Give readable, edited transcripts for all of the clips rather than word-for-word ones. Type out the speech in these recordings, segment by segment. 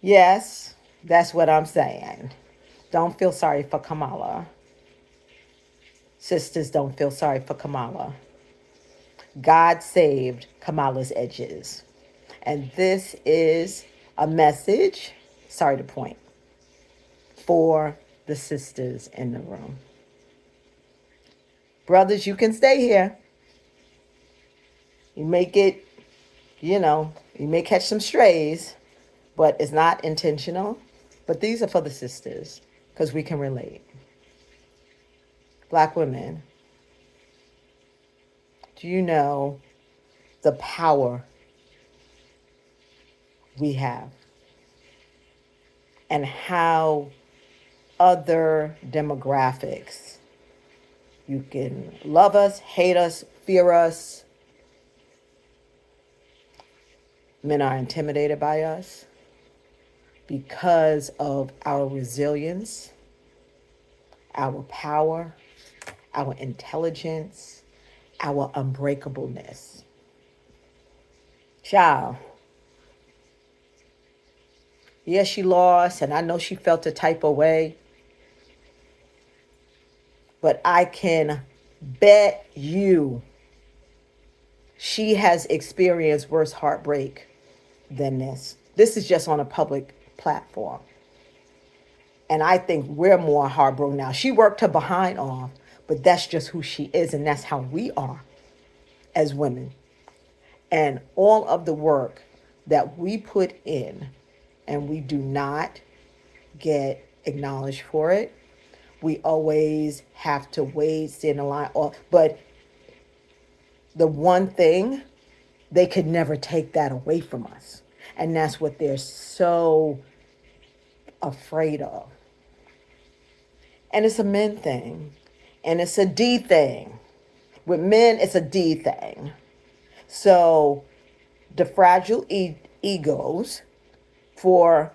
Yes, that's what I'm saying. Don't feel sorry for Kamala. Sisters, don't feel sorry for Kamala. God saved Kamala's edges. And this is a message, sorry to point, for the sisters in the room. Brothers, you can stay here. You may get, you may catch some strays, but it's not intentional. But these are for the sisters because we can relate. Black women, do you know the power we have and how other demographics, you can love us, hate us, fear us, men are intimidated by us because of our resilience, our power, our intelligence, our unbreakableness. Child, yes, she lost, and I know she felt a type of way, but I can bet you she has experienced worse heartbreak than this. This is just on a public platform. And I think we're more heartbroken now. She worked her behind off, but that's just who she is, and that's how we are as women. And all of the work that we put in, and we do not get acknowledged for it. We always have to wait, stand in line. But the one thing, they could never take that away from us. And that's what they're so afraid of. And it's a men thing. And it's a D thing. With men, it's a D thing. So the fragile egos for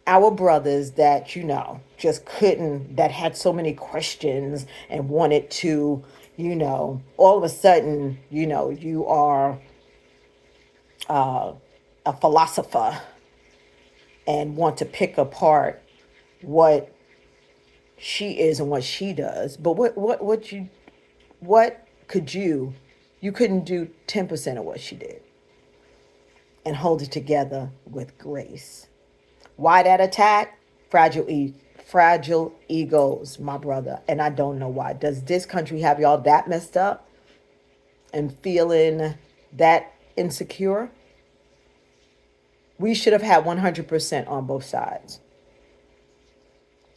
our brothers that, just couldn't, that had so many questions and wanted to, all of a sudden, you are a philosopher and want to pick apart what she is and what she does. But what could you couldn't do 10% of what she did and hold it together with grace. Why that attack? Fragile egos, my brother. And I don't know why. Does this country have y'all that messed up and feeling that insecure? We should have had 100% on both sides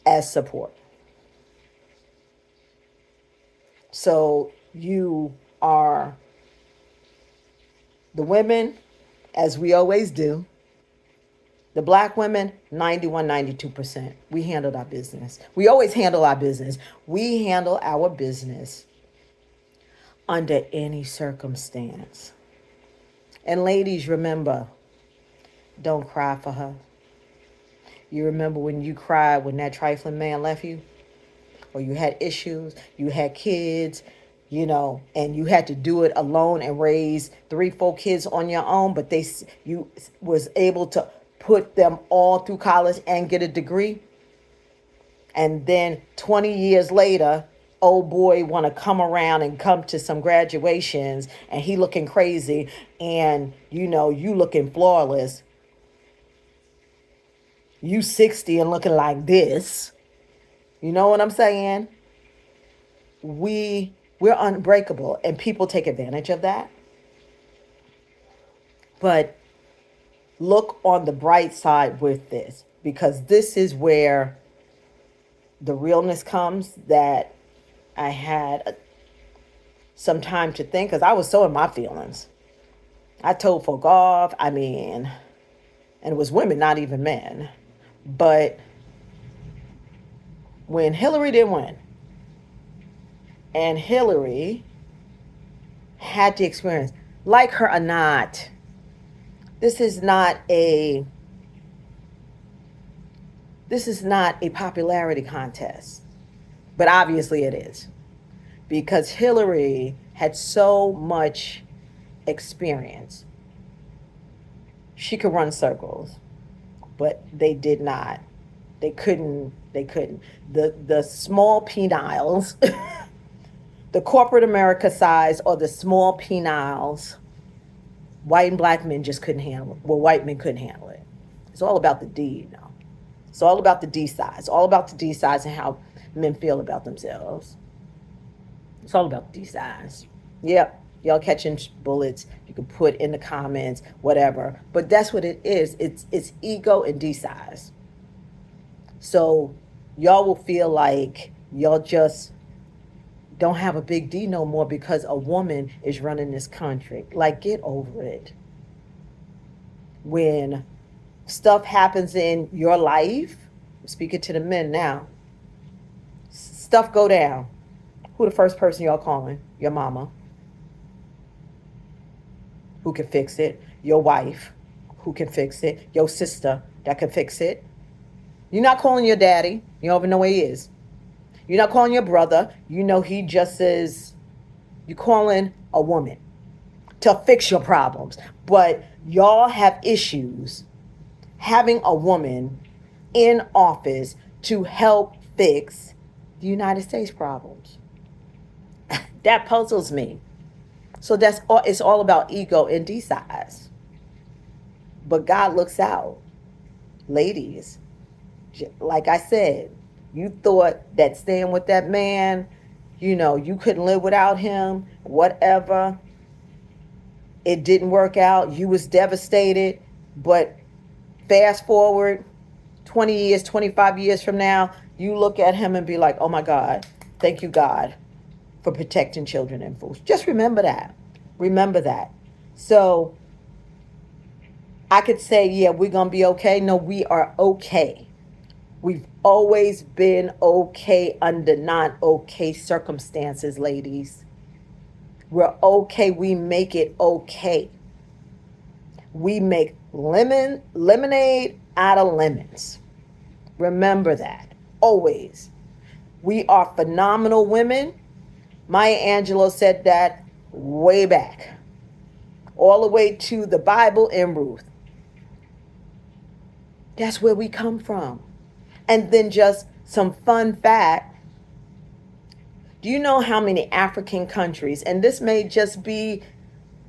as support. So you are the women, as we always do. The black women, 91, 92%. We handled our business. We always handle our business. We handle our business under any circumstance. And ladies, remember, don't cry for her. You remember when you cried when that trifling man left you? Or you had issues, you had kids, and you had to do it alone and raise 3, 4 kids on your own, but you was able to put them all through college and get a degree. And then 20 years later, old boy want to come around and come to some graduations and he looking crazy and you looking flawless. You 60 and looking like this. You know what I'm saying? We're unbreakable and people take advantage of that. But look on the bright side with this, because this is where the realness comes, that I had some time to think, because I was so in my feelings. I told folk off, and it was women, not even men. But when Hillary didn't win, and Hillary had the experience, like her or not, this is not a popularity contest. But obviously it is. Because Hillary had so much experience. She could run circles. but they did not. They couldn't. The small peniles, the corporate America size, or the small peniles, white and black men just couldn't handle it. Well, white men couldn't handle it. It's all about the D, you know. It's all about the D size. All about the D size and how men feel about themselves. It's all about the D size. Yep. Y'all catching bullets. You can put in the comments, whatever. But that's what it is. It's ego and D size. So y'all will feel like y'all just don't have a big D no more because a woman is running this country. Like, get over it. When stuff happens in your life, I'm speaking to the men now, stuff go down. Who the first person y'all calling? Your mama. Who can fix it? Your wife. Who can fix it? Your sister that can fix it. You're not calling your daddy. You don't even know where he is. You're not calling your brother. You know he just is. You're calling a woman to fix your problems. But y'all have issues having a woman in office to help fix the United States problems. That puzzles me. So that's all. It's all about ego and D size. But God looks out. Ladies, like I said, you thought that staying with that man, you couldn't live without him, whatever. It didn't work out. You was devastated. But fast forward 20 years, 25 years from now, you look at him and be like, oh my God, thank you, God, for protecting children and fools. Just remember that. Remember that. So I could say, yeah, we're going to be okay. No, we are okay. We've always been okay under not okay circumstances, ladies. We're okay. We make it okay. We make lemonade out of lemons. Remember that. Always. We are phenomenal women. Maya Angelou said that way back. All the way to the Bible and Ruth. That's where we come from. And then just some fun fact. Do you know how many African countries, and this may just be,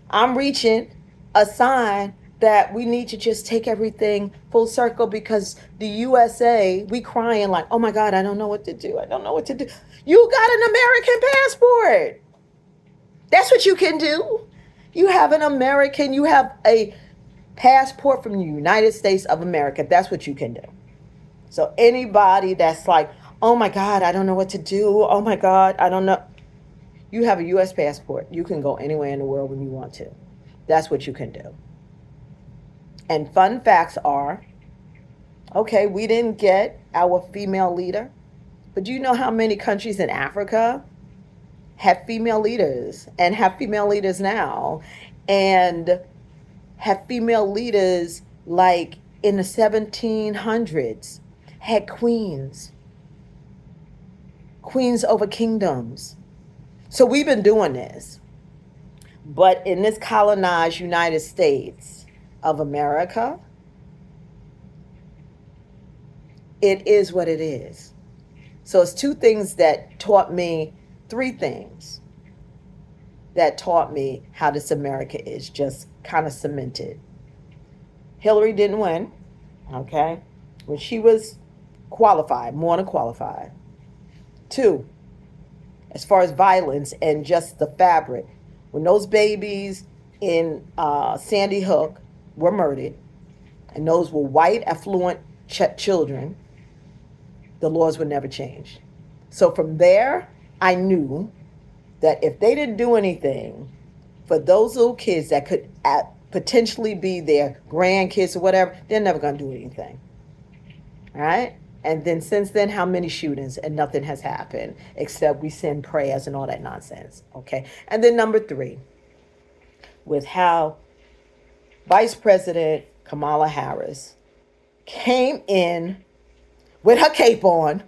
I'm reaching a sign that we need to just take everything full circle, because the USA, we crying like, oh my God, I don't know what to do. I don't know what to do. You got an American passport. That's what you can do. You have you have a passport from the United States of America. That's what you can do. So anybody that's like, oh my God, I don't know what to do. Oh my God, I don't know. You have a U.S. passport. You can go anywhere in the world when you want to. That's what you can do. And fun facts are, okay, we didn't get our female leader, but do you know how many countries in Africa have female leaders and have female leaders now and have female leaders like in the 1700s, had queens over kingdoms. So we've been doing this. But in this colonized United States of America, it is what it is. So it's three things that taught me how this America is just kind of cemented. Hillary didn't win, okay? When she was qualified, more than qualified. 2, as far as violence and just the fabric, when those babies in Sandy Hook were murdered, and those were white, affluent children, the laws would never change. So from there, I knew that if they didn't do anything for those little kids that could potentially be their grandkids or whatever, they're never going to do anything. All right? And then since then, how many shootings, and nothing has happened except we send prayers and all that nonsense. Okay? And then number 3, with how Vice President Kamala Harris came in with her cape on,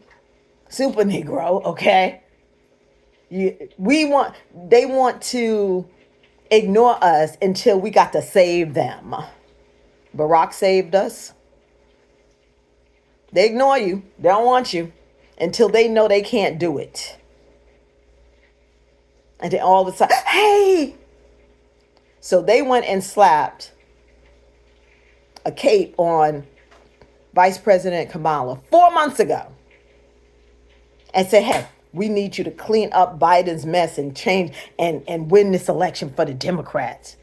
super Negro, okay? They want to ignore us until we got to save them. Barack saved us. They ignore you. They don't want you until they know they can't do it. And then all of a sudden, hey! So they went and slapped a cape on Vice President Kamala 4 months ago and said, hey, we need you to clean up Biden's mess and change and win this election for the Democrats.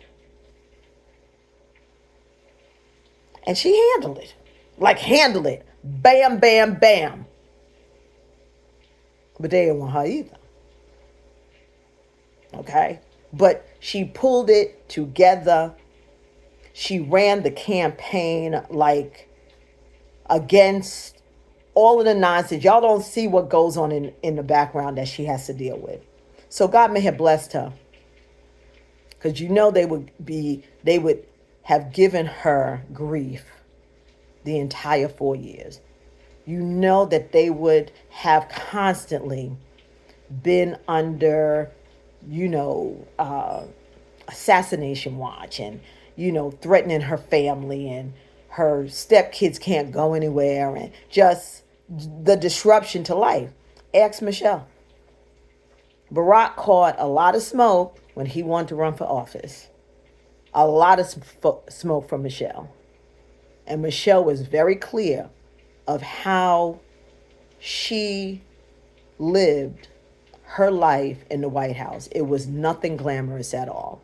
And she handled it. Like, handled it. Bam, bam, bam. But they didn't want her either. Okay? But she pulled it together. She ran the campaign like against all of the nonsense. Y'all don't see what goes on in the background that she has to deal with. So God may have blessed her. Because you know they would have given her grief the entire 4 years. You know that they would have constantly been under, assassination watch and, threatening her family, and her stepkids can't go anywhere, and just the disruption to life. Ask Michelle. Barack caught a lot of smoke when he wanted to run for office. A lot of smoke from Michelle. And Michelle was very clear of how she lived her life in the White House. It was nothing glamorous at all.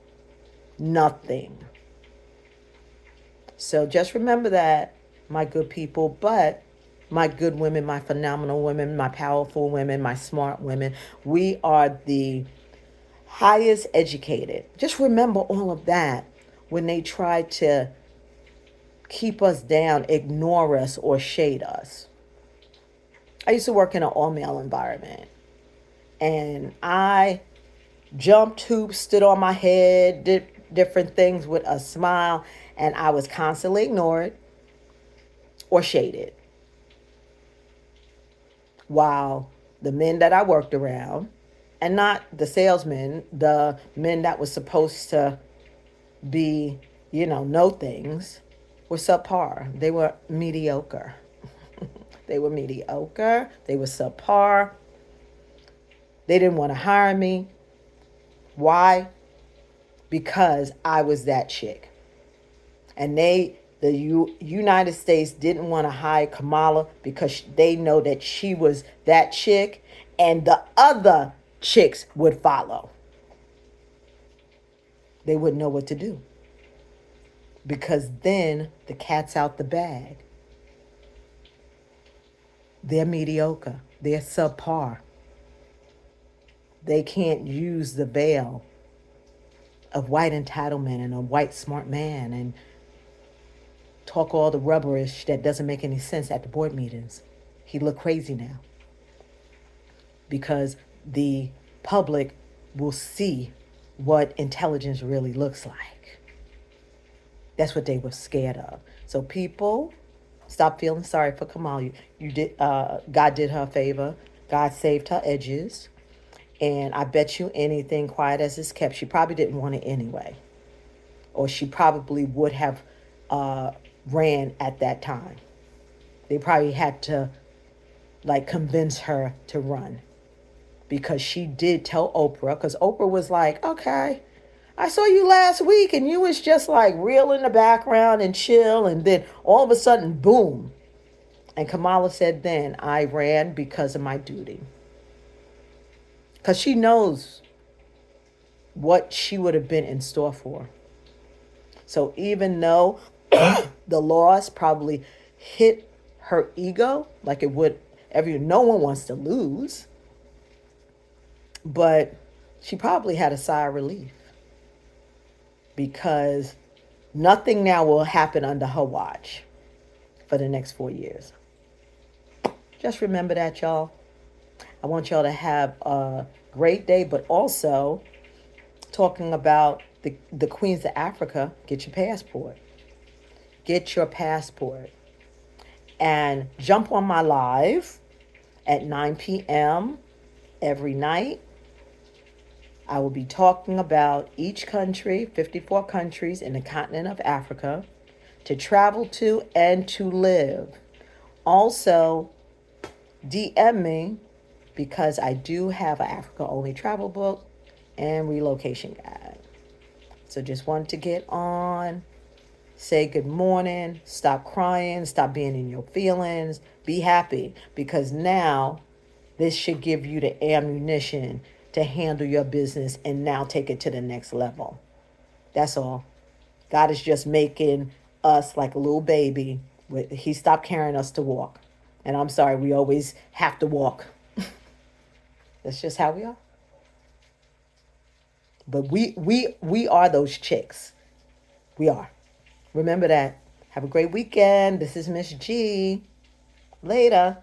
Nothing. So just remember that, my good people. But my good women, my phenomenal women, my powerful women, my smart women, we are the highest educated. Just remember all of that when they try to keep us down, ignore us, or shade us. I used to work in an all-male environment, and I jumped hoops, stood on my head, did different things with a smile, and I was constantly ignored or shaded. While the men that I worked around, and not the salesmen, the men that was supposed to be, know things, were subpar. They were mediocre. They were mediocre. They were subpar. They didn't want to hire me. Why? Because I was that chick. And the United States didn't want to hire Kamala because they know that she was that chick, and the other chicks would follow. They wouldn't know what to do. Because then the cat's out the bag. They're mediocre. They're subpar. They can't use the veil of white entitlement and a white smart man and talk all the rubberish that doesn't make any sense at the board meetings. He look crazy now. Because the public will see what intelligence really looks like. That's what they were scared of. So people, stop feeling sorry for Kamala. You did. God did her a favor. God saved her edges, and I bet you anything, quiet as it's kept, she probably didn't want it anyway, or she probably would have ran at that time. They probably had to convince her to run, because she did tell Oprah. Because Oprah was like, okay, I saw you last week and you was just real in the background and chill. And then all of a sudden, boom. And Kamala said then, I ran because of my duty. Because she knows what she would have been in store for. So even though the loss probably hit her ego like it would no one wants to lose. But she probably had a sigh of relief. Because nothing now will happen under her watch for the next 4 years. Just remember that, y'all. I want y'all to have a great day, but also talking about the Queens of Africa, get your passport. Get your passport. And jump on my live at 9 p.m. every night. I will be talking about each country, 54 countries in the continent of Africa, to travel to and to live Also, DM me because I do have an Africa only travel book and relocation guide. So just wanted to get on, say good morning, stop crying, stop being in your feelings, be happy because now this should give you the ammunition to handle your business and now take it to the next level. That's all. God is just making us like a little baby. He stopped carrying us to walk. And I'm sorry, we always have to walk. That's just how we are. But we are those chicks. We are. Remember that. Have a great weekend. This is Miss G. Later.